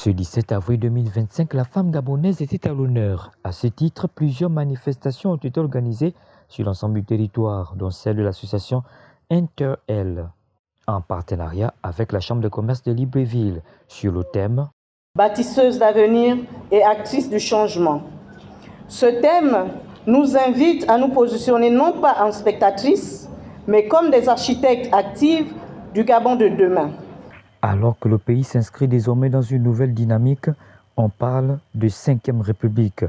Ce 17 avril 2025, la femme gabonaise était à l'honneur. À ce titre, plusieurs manifestations ont été organisées sur l'ensemble du territoire, dont celle de l'association Inter-Elle, en partenariat avec la Chambre de commerce de Libreville, sur le thème « Bâtisseuse d'avenir et actrice du changement ». Ce thème nous invite à nous positionner non pas en spectatrices, mais comme des architectes actifs du Gabon de demain. Alors que le pays s'inscrit désormais dans une nouvelle dynamique, on parle de 5e République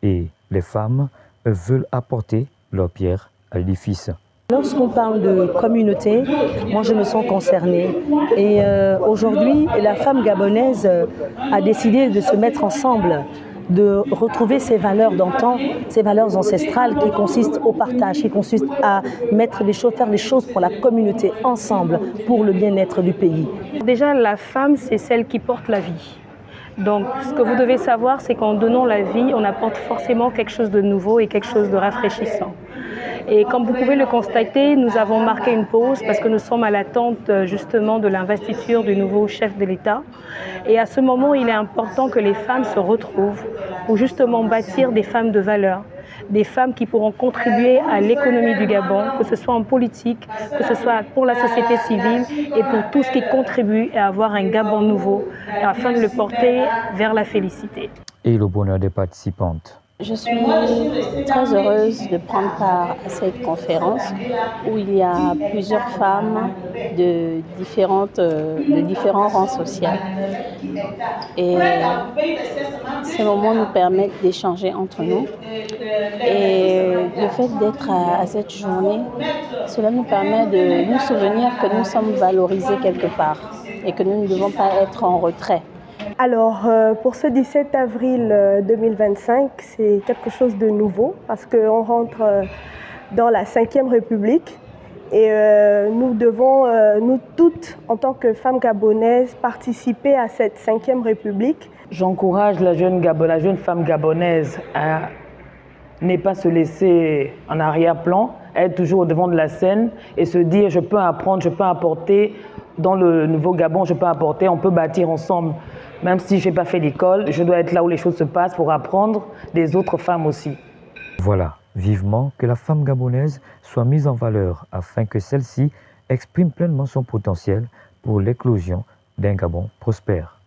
et les femmes veulent apporter leur pierre à l'édifice. Lorsqu'on parle de communauté, moi je me sens concernée. Et aujourd'hui, la femme gabonaise a décidé de se mettre ensemble, de retrouver ses valeurs d'antan, ses valeurs ancestrales qui consistent au partage, qui consistent à mettre les choses, faire les choses pour la communauté ensemble, pour le bien-être du pays. Déjà, la femme, c'est celle qui porte la vie. Donc, ce que vous devez savoir, c'est qu'en donnant la vie, on apporte forcément quelque chose de nouveau et quelque chose de rafraîchissant. Et comme vous pouvez le constater, nous avons marqué une pause parce que nous sommes à l'attente justement de l'investiture du nouveau chef de l'État. Et à ce moment, il est important que les femmes se retrouvent pour justement bâtir des femmes de valeur, des femmes qui pourront contribuer à l'économie du Gabon, que ce soit en politique, que ce soit pour la société civile et pour tout ce qui contribue à avoir un Gabon nouveau afin de le porter vers la félicité. Et le bonheur des participantes. Je suis très heureuse de prendre part à cette conférence où il y a plusieurs femmes de différents rangs sociaux. Et ces moments nous permettent d'échanger entre nous. Et le fait d'être à cette journée, cela nous permet de nous souvenir que nous sommes valorisés quelque part et que nous ne devons pas être en retrait. Alors, pour ce 17 avril 2025, c'est quelque chose de nouveau parce qu'on rentre dans la 5e République et nous devons, nous toutes, en tant que femmes gabonaises, participer à cette 5e République. J'encourage la jeune femme gabonaise à ne pas se laisser en arrière-plan, être toujours au devant de la scène et se dire je peux apprendre, je peux apporter dans le nouveau Gabon, je peux apporter, on peut bâtir ensemble. Même si je n'ai pas fait l'école, je dois être là où les choses se passent pour apprendre des autres femmes aussi. Voilà, vivement que la femme gabonaise soit mise en valeur afin que celle-ci exprime pleinement son potentiel pour l'éclosion d'un Gabon prospère.